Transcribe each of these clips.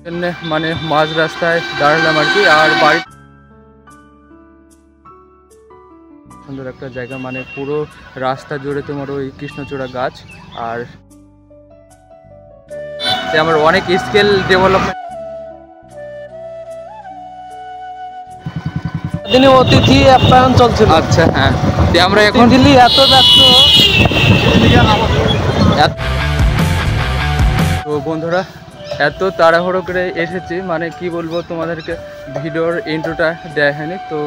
জন্য মানে মাঝ রাস্তায় দাঁড়ালাম আর কি। আর বাড়ি সুন্দর একটা জায়গা, মানে পুরো রাস্তা জুড়ে তোমার ওই কৃষ্ণচূড়া গাছ। আর আমার অনেক স্কিল ডেভেলপমেন্ট দিনে অতিথি আপ্যায়ন চলছিল। আচ্ছা হ্যাঁ, আমরা এখন দিল্লি এত ব্যস্ত। তো বন্ধুরা এত তাড়াহুড়ো করে এসেছি, মানে কি বলবো তোমাদেরকে, ভিডিওর ইন্ট্রোটা দেয়া হয়নি, তো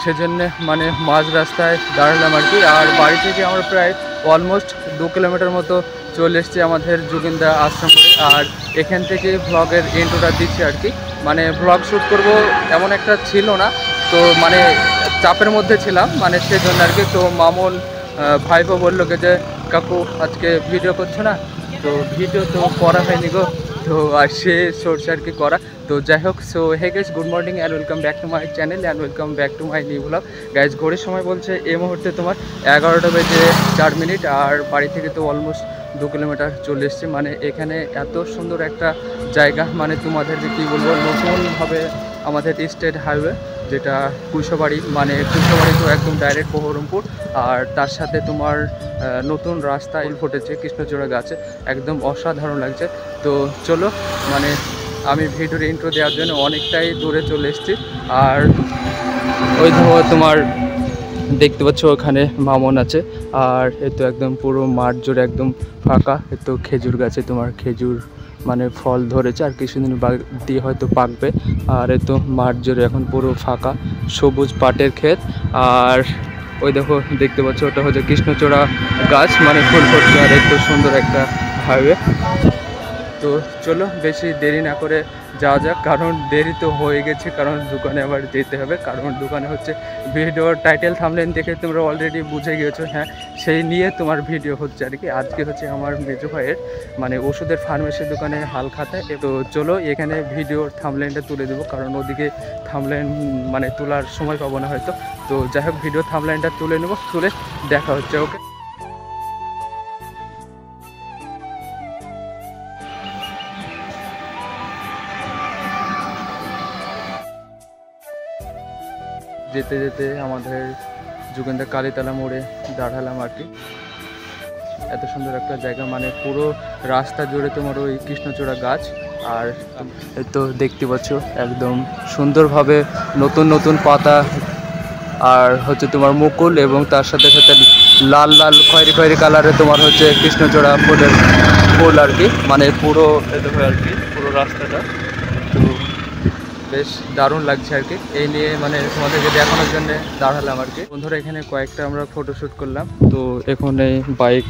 সেজন্য মানে মাঝ রাস্তায় দাঁড়ালাম আর কি। আর বাড়ি থেকে আমরা প্রায় অলমোস্ট 2 কিলোমিটার মতো চলে এসেছি আমাদের যোগিন্দা আশ্রমে। আর এখান থেকে ভ্লগের ইন্ট্রোটা দিচ্ছি আর কি। মানে ভ্লগ শ্যুট করব এমন একটা ছিল না, তো মানে চাপের মধ্যে ছিলাম, মানে সেজন্য আর কি। তো মামুন ভাইপো বললো যে কাকু আজকে ভিডিও করছো না, তো ভিডিও তো করা হয়নি গো, তো আর সে সোর্স আর কি করা। তো যাই হোক, so hey guys, good morning and welcome back to my channel and welcome back to my new blog. Guys ঘড়ির সময় বলছে এই মুহূর্তে তোমার 11টা বেজে 4 মিনিট। আর বাড়ি থেকে তো অলমোস্ট 2 কিলোমিটার চলে এসেছি। মানে এখানে এত সুন্দর একটা জায়গা, মানে তোমাদেরকে কী বলবো, নতুনভাবে আমাদের স্টেট হাইওয়ে যেটা কুশবাড়ি, মানে কুশবাড়ি তো একদম ডাইরেক্ট বহরমপুর। আর তার সাথে তোমার নতুন রাস্তা ফুটেছে কৃষ্ণচূড়া গাছে, একদম অসাধারণ লাগছে। তো চলো, মানে আমি ভিডিওর ইন্ট্রো দেওয়ার জন্য অনেকটাই দূরে চলে এসেছি। আর ওই ধরো তোমার দেখতে পাচ্ছ ওখানে মামন আছে। আর এ তো একদম পুরো মাঠ জুড়ে একদম ফাঁকা। এ তো খেজুর গাছে তোমার খেজুর মানে ফল ধরেছে, আর কিছুদিন দিয়ে হয়তো পাকবে। আর এ তো মাঠ জুড়ে এখন পুরো ফাঁকা সবুজ পাটের ক্ষেত। আর ওই দেখো দেখতে পাচ্ছ ওটা হচ্ছে কৃষ্ণচূড়া গাছ, মানে ফুল ফুটছে। আর এত সুন্দর একটা হাইওয়ে। তো চলো বেশি দেরি না করে যাওয়া যাক, কারণ দেরি তো হয়ে গেছে, কারণ দোকানে আবার যেতে হবে। কারণ দোকানে হচ্ছে ভিডিওর টাইটেল থাম্বনেল দেখে তোমরা অলরেডি বুঝে গিয়েছো, হ্যাঁ সেই নিয়ে তোমার ভিডিও হচ্ছে আর কি। আজকে হচ্ছে আমার মেজো ভাইয়ের মানে ওষুধের ফার্মেসির দোকানে হাল খাতায়। তো চলো এখানে ভিডিওর থাম্বনেলটা তুলে দেবো, কারণ ওদিকে থাম্বনেল মানে তোলার সময় পাবো না হয়তো। তো যাই হোক, ভিডিও থাম্বনেলটা তুলে নেবো, তুলে দেখা হচ্ছে। ওকে, যেতে যেতে আমাদের যোগেন্দ্র কালীতলা মোড়ে দাঁড়ালাম আর কি। এত সুন্দর একটা জায়গা, মানে পুরো রাস্তা জুড়ে তোমার ওই কৃষ্ণচূড়া গাছ। আর এই তো দেখতে পাচ্ছ একদম সুন্দরভাবে নতুন নতুন পাতা, আর হচ্ছে তোমার মুকুল, এবং তার সাথে সাথে লাল লাল খয়েরি খয়েরি কালারে তোমার হচ্ছে কৃষ্ণচূড়া ফুলের ফুল আর কি। মানে পুরো দেখো আর কি পুরো রাস্তাটা, তো বেশ দারুণ লাগছে আর কি। এই নিয়ে মানে তোমাদেরকে দেখানোর জন্য দাঁড়ালাম আর কি। বন্ধুরা এখানে কয়েকটা আমরা ফটোশ্যুট করলাম, তো এখন এই বাইক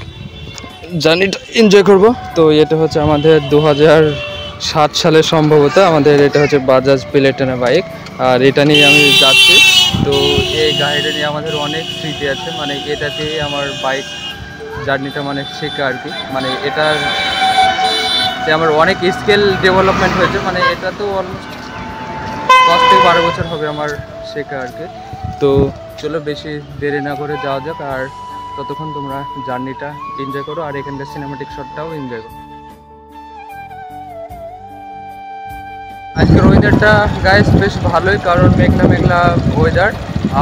জার্নিটা এনজয় করব। তো এটা হচ্ছে আমাদের 2007 সালে সম্ভবত, আমাদের এটা হচ্ছে বাজাজ প্লেটিনা বাইক। আর এটা নিয়ে আমি যাচ্ছি। তো এই গাড়িটা নিয়ে আমাদের অনেক স্মৃতি আছে, মানে এটাতে আমার বাইক জার্নিটা মানে শেখা আর কি। মানে এটার আমার অনেক স্কিল ডেভেলপমেন্ট হয়েছে, মানে এটা তো অলমোস্ট 10 থেকে 12 বছর হবে আমার শেখা আর কি। তো চলো বেশি দেরি না করে যাওয়া যাক, আর ততক্ষণ তোমরা জার্নিটা এনজয় করো, আর এখানকার সিনেমাটিক শটটাও এনজয় করো। আজকের ওয়েদারটা গাইস বেশ ভালোই, কারণ মেঘলা মেঘলা ওয়েদার,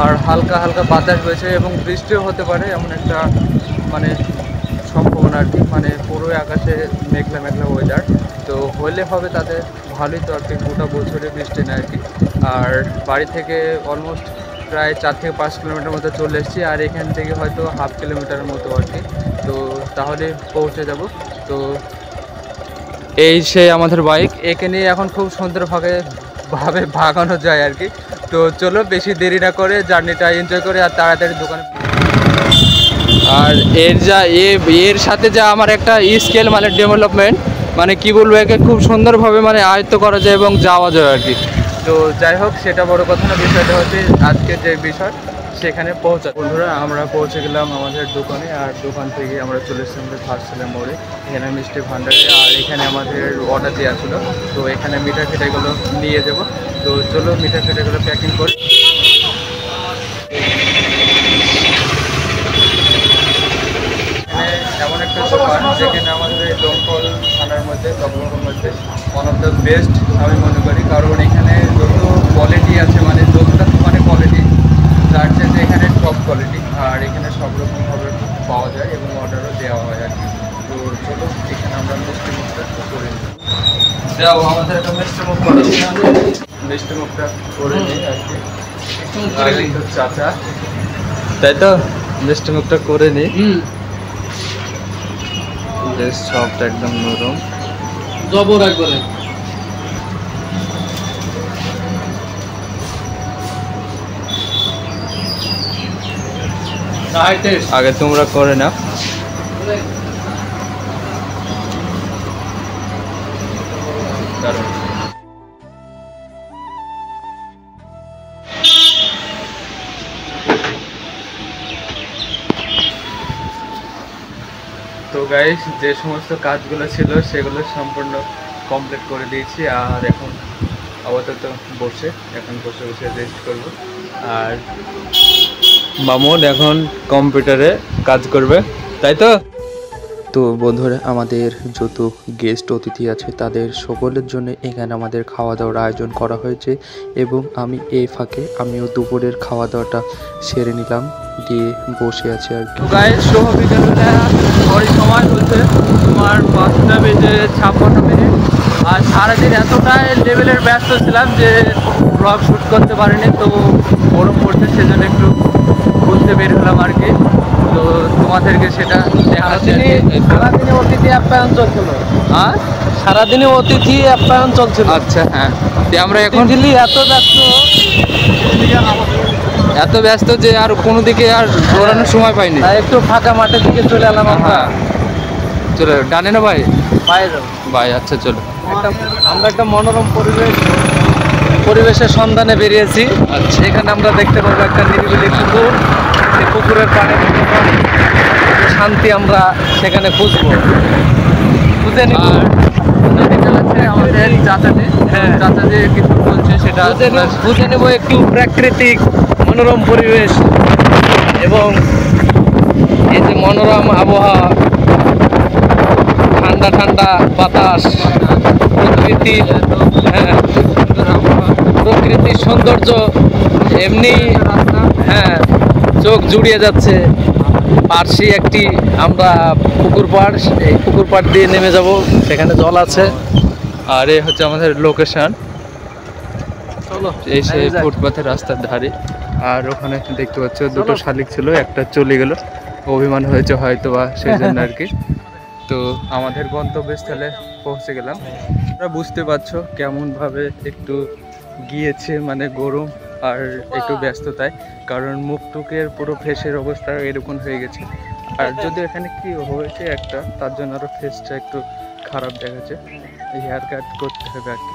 আর হালকা হালকা বাতাস বইছে, এবং বৃষ্টিও হতে পারে এমন একটা মানে সম্ভাবনা আর কি। মানে পুরোই আকাশে মেঘলা মেঘলা ওয়েদার, তো হলে হবে তাতে ভালোই তো আর কি। গোটা বছরে বৃষ্টি নেয় আর কি। আর বাড়ি থেকে অলমোস্ট প্রায় 4 থেকে 5 কিলোমিটার মতো চলে এসেছি, আর এখান থেকে হয়তো হাফ কিলোমিটারের মতো আর কি। তো তাহলে পৌঁছে যাব। তো এই সেই আমাদের বাইক, একে নিয়ে এখন খুব সুন্দরভাবে ভাগানো যায় আর কি। তো চলো বেশি দেরি না করে জার্নিটা এনজয় করে আর তাড়াতাড়ি দোকানে। আর এর সাথে যা আমার একটা স্কেল মানে ডেভেলপমেন্ট, মানে কি বলবো, একে খুব সুন্দরভাবে মানে আয়ত্ত করা যায় এবং যাওয়া যায় আর কি। তো যাই হোক, সেটা বড় কথা না, বিষয়টা হচ্ছে আজকে যে বিষয় সেখানে পৌঁছা। বন্ধুরা আমরা পৌঁছে গেলাম আমাদের দোকানে, আর দোকান থেকে আমরা চলে এসেছি আমাদের ফার্স্টের মোড়ে, এখানে মিষ্টি ভান্ডারে। আর এখানে আমাদের অর্ডার দেওয়া ছিল, তো এখানে মিঠাই ফিঠাইগুলো নিয়ে যাব। তো চলো মিঠাই ফিঠাইগুলো প্যাকিং করি। এমন একটা দোকান যেখানে আমাদের এই দমকল থানার মধ্যে মধ্যে ওয়ান অফ দ্য বেস্ট আমি মনে করি, কারণ এখানে যত কোয়ালিটি আছে মানে যতটা মানে কোয়ালিটি তার চাইতে এখানে টপ কোয়ালিটি, আর এখানে সব রকমভাবে পাওয়া যায় এবং অর্ডারও দেওয়া হয় আর কি। তো চলো এখানে আমরা মিষ্টি মুখটা করে নিই। যাও আমাদের একটা মিষ্টি মুখ করে মিষ্টি মুখটা করে নিই আর কি। চাচা তাই তো মিষ্টি মুখটা করে নিই। বেশ সফট একদম নরম জবর একবারে। আগে তোমরা করে না। দারুণ। তো গাইস যে সমস্ত কাজগুলো ছিল সেগুলো সম্পূর্ণ কমপ্লিট করে দিয়েছি, আর এখন আপাতত বসে বসে রেস্ট করব। আর মামুন এখন কম্পিউটারে কাজ করবে, তাই তো? তো বন্ধুরা, আমাদের যত গেস্ট অতিথি আছে তাদের সকলের জন্য এখানে আমাদের খাওয়া দাওয়ার আয়োজন করা হয়েছে, এবং আমি এই ফাঁকে আমিও দুপুরের খাওয়া দাওয়াটা সেরে নিলাম, দিয়ে বসে আছি আর কি। গায়ে শুভ বিকেলবেলা ওই সময় হচ্ছে তোমার 5:56 আর সারাদিন এতটাই লেভেলের ব্যস্ত ছিলাম যে ব্লগ শ্যুট করতে পারিনি। তো গরম পড়ছে সেজন্য একটু ঘুরতে বের হলাম আর কি। তো তোমাদেরকে সেটা সারাদিনে অতিথি আপ্যায়ন চলছিল। আর সারাদিনে অতিথি আপ্যায়ন চলছিল। আচ্ছা হ্যাঁ, আমরা এখন দিল্লি এত ব্যস্ত যে আর কোনো দিকে আর দৌড়ানোর সময় পাইনি। তাই একটু ফাঁকা মাঠের দিকে চলে এলাম আমরা। হ্যাঁ চলো, ডানে না ভাই? বাইরে ভাই আচ্ছা চলো। আমরা একটা মনোরম পরিবেশের সন্ধানে বেরিয়েছি। আচ্ছা, এখানে আমরা দেখতে পাবো একটা নিরিবিলি পুকুর। সেই পুকুরের পাড়ে শান্তি আমরা সেখানে খুঁজবো, খুঁজে নিব। গাড়ি চালাচ্ছে আমাদের চাচাজি। হ্যাঁ, চাচাজি কিছু বলছে সেটা খুঁজে নেব একটু প্রাকৃতিক মনোরম পরিবেশ এবং এই যে মনোরম আবহাওয়া, ঠান্ডা ঠান্ডা বাতাস, প্রকৃতির প্রকৃতির সৌন্দর্য এমনি হ্যাঁ চোখ জুড়িয়ে যাচ্ছে। পার্শ্বে একটি আমরা পুকুর পাড়, এই পুকুর পাড় দিয়ে নেমে যাব, সেখানে জল আছে। আর এই হচ্ছে আমাদের লোকেশন, চলো এই সেই ফুটপাথের রাস্তার ধারে। আর ওখানে দেখতে পাচ্ছ দুটো শালিক ছিল, একটা চলে গেল, অভিমান হয়েছে হয়তো বা সেই জন্য আর কি। তো আমাদের গন্তব্যস্থলে পৌঁছে গেলাম। তোমরা বুঝতে পারছো কেমনভাবে একটু গিয়েছে, মানে গরম আর একটু ব্যস্ততায়, কারণ মুখটুকের পুরো ফেসের অবস্থা এরকম হয়ে গেছে। আর যদি এখানে কি হয়েছে একটা, তার জন্য আরও ফেসটা একটু খারাপ দেখাচ্ছে, হেয়ার কাট করতে হবে আর কি।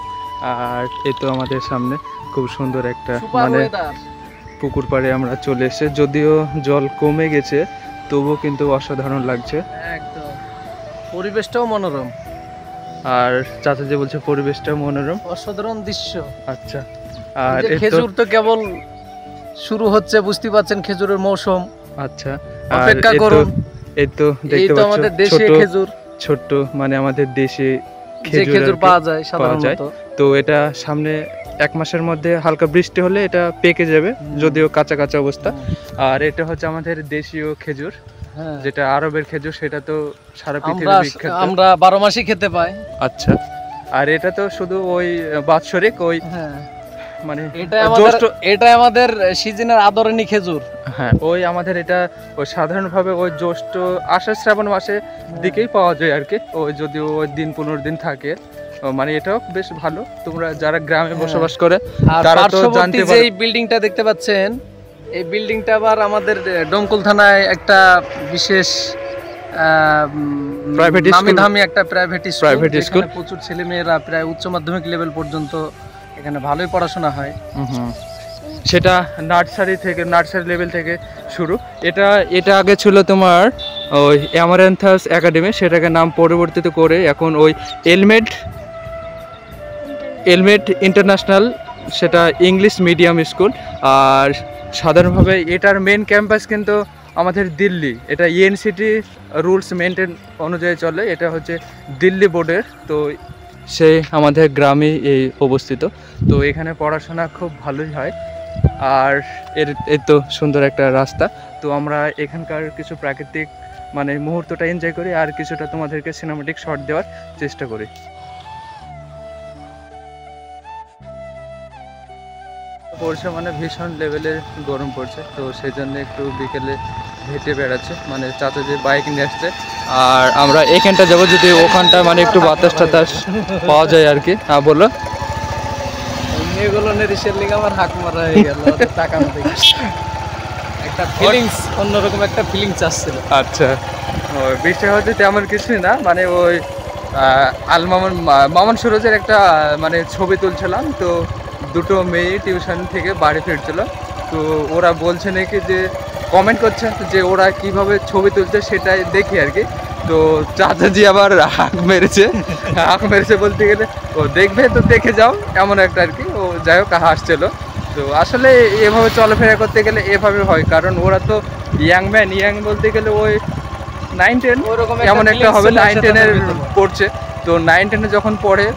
আর এই তো আমাদের সামনে খুব সুন্দর একটা মানে পুকুর পাড়ে আমরা চলে এসে, যদিও জল কমে গেছে তবুও কিন্তু অসাধারণ লাগছে। একদম পরিবেশটাও মনোরম। আর চাচা যে বলছে পরিবেশটাও মনোরম, অসাধারণ দৃশ্য। আচ্ছা, আর খেজুর তো কেবল শুরু হচ্ছে, বুঝতে পারছেন খেজুরের মৌসুম। আচ্ছা, অপেক্ষা করুন। এই তো দেখতে পাচ্ছ আমাদের দেশে খেজুর, ছোট্ট মানে আমাদের দেশে খেজুর পাওয়া যায় সাধারণত। তো এটা সামনে 1 মাসের মধ্যে হালকা বৃষ্টি হলে এটা পেকে যাবে, যদিও কাঁচা কাঁচা অবস্থা। আর এটা হচ্ছে আমাদের দেশীয় খেজুর, যেটা আরবের খেজুর, সেটা তো সারা পৃথিবীতে বিখ্যাত, আমরা 12 মাসই খেতে পাই। আচ্ছা, আর এটা তো শুধু ওই বাৎসরিক ওই মানে এটা আমাদের সিজনের আদরণী খেজুর। হ্যাঁ, ওই আমাদের এটা ওই সাধারণভাবে ওই জ্যৈষ্ঠ আষাঢ় শ্রাবণ মাসে দিকেই পাওয়া যায় আর কি। ওই যদিও ওই 10-15 দিন থাকে, মানে এটাও বেশ ভালো। তোমরা যারা গ্রামে বসবাস করে তারা তো জানতে পারো। এই বিল্ডিংটা দেখতে পাচ্ছেন, এই বিল্ডিংটা আবার আমাদের ডোমকল থানায় একটা বিশেষ নামি দামি একটা প্রাইভেট স্কুল। প্রচুর ছেলে মেয়েরা প্রায় উচ্চ মাধ্যমিক লেভেল পর্যন্ত এখানে ভালোই পড়াশোনা হয়। সেটা নার্সারি লেভেল থেকে শুরু। এটা আগে ছিল তোমার ওই অ্যামারেন্থাস একাডেমি, সেটাকে নাম পরিবর্তিত করে এখন ওই এলমেট ইন্টারন্যাশনাল, সেটা ইংলিশ মিডিয়াম স্কুল। আর সাধারণভাবে এটার মেন ক্যাম্পাস কিন্তু আমাদের দিল্লি, এটা ইএনসিটি রুলস মেনটেন অনুযায়ী চলে, এটা হচ্ছে দিল্লি বোর্ডের। তো সেই আমাদের গ্রামে এই অবস্থিত। তো এখানে পড়াশোনা খুব ভালোই হয়। আর এর তো সুন্দর একটা রাস্তা। তো আমরা এখানকার কিছু প্রাকৃতিক মানে মুহূর্তটা এনজয় করি আর কিছুটা তোমাদেরকে সিনেমাটিক শট দেওয়ার চেষ্টা করি। পড়ছে মানে ভীষণ লেভেলের গরম পড়ছে, তো সেই জন্য একটু বিকেলে হেঁটে বেড়াচ্ছে, মানে চাচা যে বাইক নিয়ে আসছে। আর আমরা এখানটা যাবো, যদি ওখানটা মানে একটু বাতাস টাতাস পাওয়া যায় আর কি। হ্যাঁ বলো। মেয়েগুলো নেরিসের লিগে আমার হাক মারা হয়ে গেল টাকা মতো একটা ফিলিংস, অন্যরকম একটা ফিলিংস আসছিল। আচ্ছা, বৃষ্টি হচ্ছে তেমন কিছুই না, মানে ওই আল মামুন সুরজের একটা মানে ছবি তুলছিলাম। তো দুটো মেয়ে টিউশন থেকে বাড়ি ফিরছিল, তো ওরা বলছে নাকি যে কমেন্ট করছে যে ওরা কিভাবে ছবি তুলছে সেটাই দেখি আর কি। তো চাচাজি আবার হাঁক মেরেছে বলতে গেলে ও দেখবে তো দেখে যাও, এমন একটা আর কি। ও যাই হোক হাসছিল। তো আসলে এভাবে চলাফেরা করতে গেলে এভাবে হয়, কারণ ওরা তো ইয়াং বলতে গেলে ওই 9-10 এমন একটা হবে, 9-10-এর পড়ছে। তো 9-10-এ যখন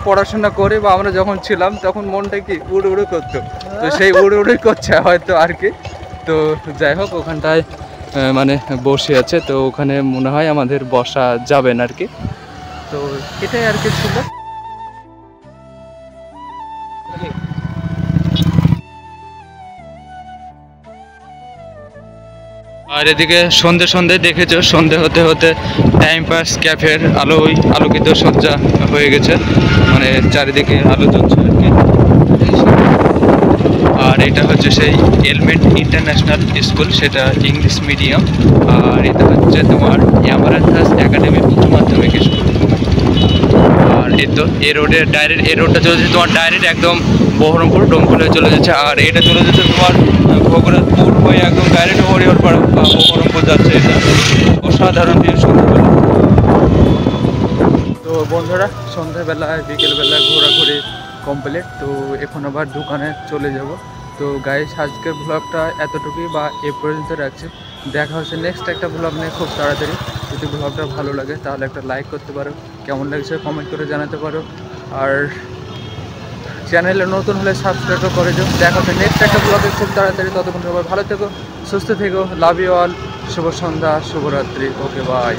পড়াশোনা করে বা আমরা যখন ছিলাম তখন মনটা কি উড়ে করতো, তো সেই উড়ে করছে হয়তো আর কি। তো যাই হোক ওখানটায় মানে বসে আছে, তো ওখানে মনে হয় আমাদের বসা যাবে না আর কি। তো এটাই আর কি ছিল। আর এদিকে সন্ধে দেখেছো, সন্ধে হতে হতে টাইম পাস ক্যাফের আলোকিত সজ্জা হয়ে গেছে, মানে চারিদিকে আলো জ্বলছে আর কি। আর এটা হচ্ছে সেই এলমেন্ট ইন্টারন্যাশনাল স্কুল, সেটা ইংলিশ মিডিয়াম। আর এটা হচ্ছে তোমার অ্যামারান্থাস একাডেমি উচ্চ মাধ্যমিক স্কুল। আর এই রোডটা চলে যাচ্ছে তোমার ডাইরেক্ট একদম বহরমপুর ডোমকলে চলে যাচ্ছে। আর এটা চলে যাচ্ছে তোমার ভোগরাজপুর হয়ে একদম ডাইরেক্ট হরিহরপাড়া বা বহরমপুর যাচ্ছে। এটা অসাধারণ ভিউ সন্ধ্যাবেলা। তো বন্ধুরা, সন্ধ্যাবেলায় বিকেলবেলায় ঘোরাঘুরি কমপ্লিট। তো এখন আবার দোকানে চলে যাব। তো গাইস, আজকের ব্লগটা এতটুকুই বা এ পর্যন্ত রাখছি। দেখা হচ্ছে নেক্সট একটা ব্লগ নিয়ে খুব তাড়াতাড়ি। যদি ব্লগটা ভালো লাগে তাহলে একটা লাইক করতে পারো, কেমন লাগছে কমেন্ট করে জানাতে পারো। আর চ্যানেলে নতুন হলে সাবস্ক্রাইবও করে দিও। দেখা হচ্ছে নেক্সট একটা ব্লগে খুব তাড়াতাড়ি। ততক্ষণ সবাই ভালো থেকো, সুস্থ থেকো। Love you all. শুভ সন্ধ্যা, শুভরাত্রি। ওকে, বাই।